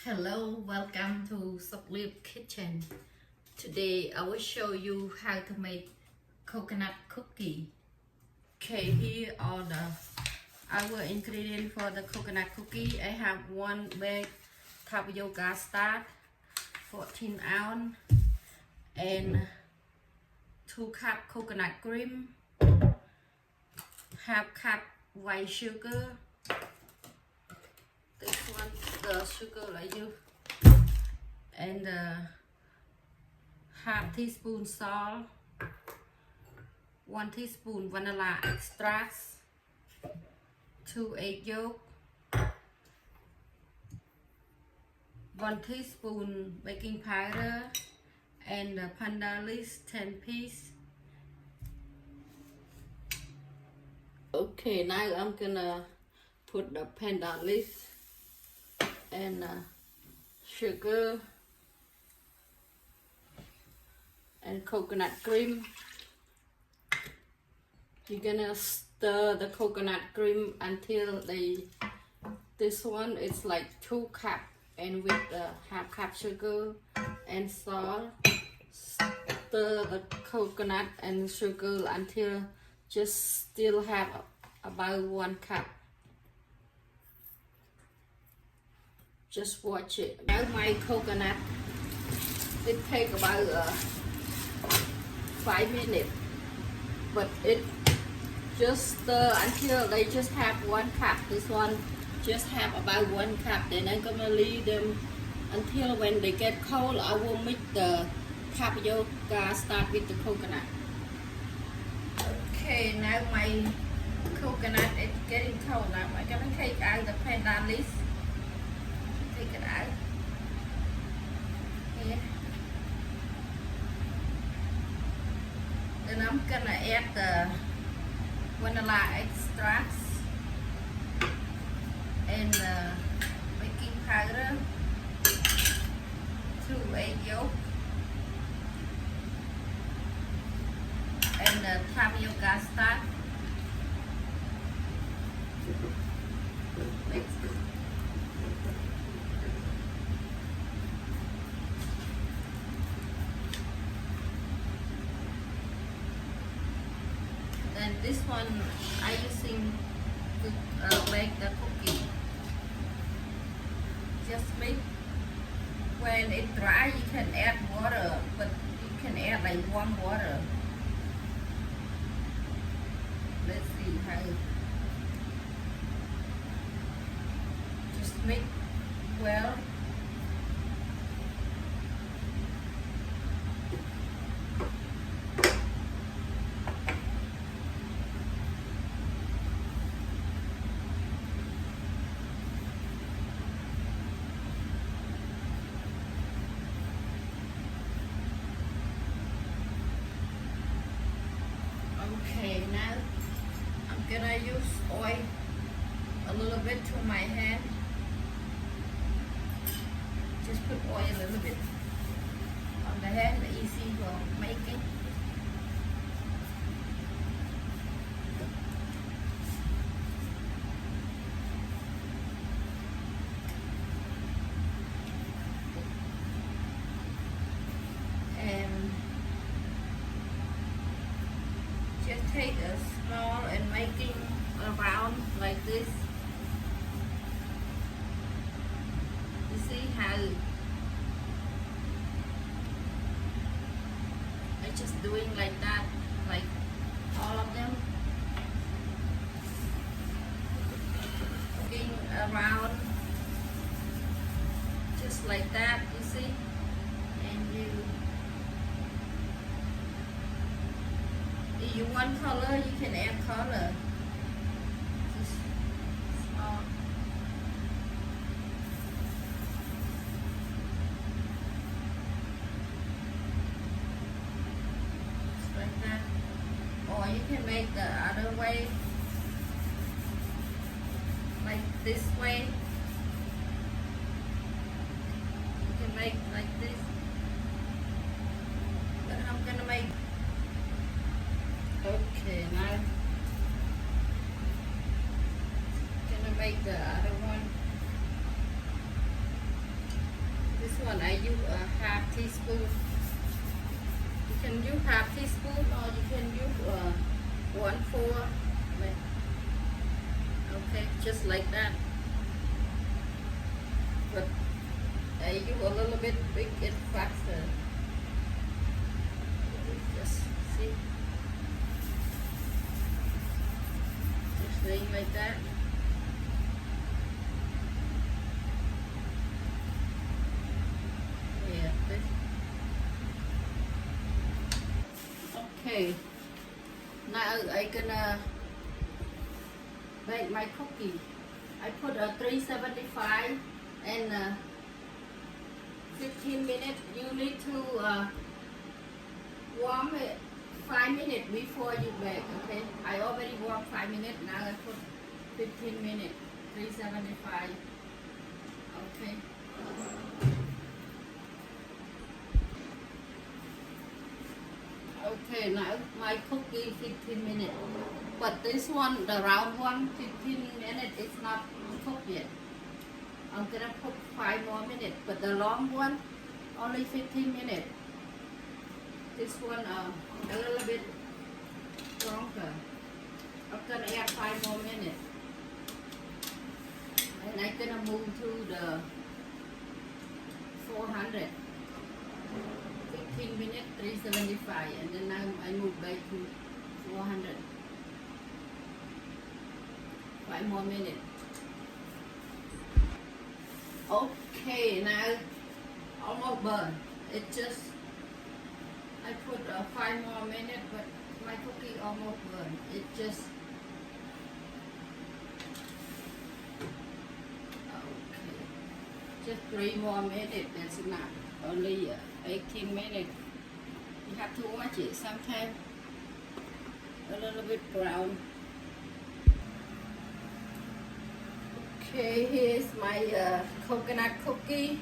Hello, welcome to Satt Kitchen. Today I will show you how to make coconut cookie. Okay, here are our ingredients for the coconut cookie. I have 1 bag tapioca starch, 14 ounce, and 2 cup coconut cream, half cup white sugar. This one, the sugar like you, and half teaspoon salt, 1 teaspoon vanilla extract, 2 egg yolk, 1 teaspoon baking powder, and panda leaves 10 piece. Okay, now I'm gonna put the panda leaves and sugar and coconut cream. You're gonna stir the coconut cream until this one is like 2 cup, and with the half cup sugar and salt, stir the coconut and sugar until just still have about 1 cup. Just watch it. Now my coconut, it take about 5 minutes, but it just stir until they just have 1 cup. This one just have about 1 cup. Then I'm gonna leave them until when they get cold. I will mix the tapioca starch with the coconut. Okay, now my coconut is getting cold. Now I'm gonna take out the panda leaves. Take it out here. Then I'm gonna add the vanilla extract and baking powder, 2 egg yolk, and the tapioca starch. Mix. And this one I using to make the cookie. Just make when it dry, you can add water, but you can add like warm water. Let's see how. Just mix well. Okay, now I'm gonna use oil a little bit to my hand. Just put oil a little bit on the hand, easy for making. And just take a small and making around like this. You see how I just doing like that, like all of them. Making around just like that, you see, and if you want color, you can add color. Just small. Just like that. Or you can make the other way, like this way. You can make like this. But I'm gonna make. Okay, now gonna make the other one. one I use a half teaspoon. You can use half teaspoon or you can use 1/4. Okay, just like that. But I use a little bit big it faster. Just see. Just laying like that. Yeah. Okay. Now I gonna bake my cookie. I put a 375 and 15 minutes. You need to warm it 5 minutes before you bake. Okay, I already warmed 5 minutes. Now I put 15 minutes. 375. Okay. Okay, now my cookie 15 minutes. But this one, the round one, 15 minutes, it's not cooked yet. I'm gonna put 5 more minutes. But the long one, only 15 minutes. This one a little bit longer. I'm gonna add 5 more minutes. And I'm gonna move to the 400. 15 minutes, 375, and then now I move back to 400. 5 more minutes. Okay, now almost burn. It just, I put 5 more minutes, but my cookie almost burned. It just, okay, just 3 more minutes. That's enough. Only 18 minutes. You have to watch it. Sometimes a little bit brown. Okay, here's my coconut cookie.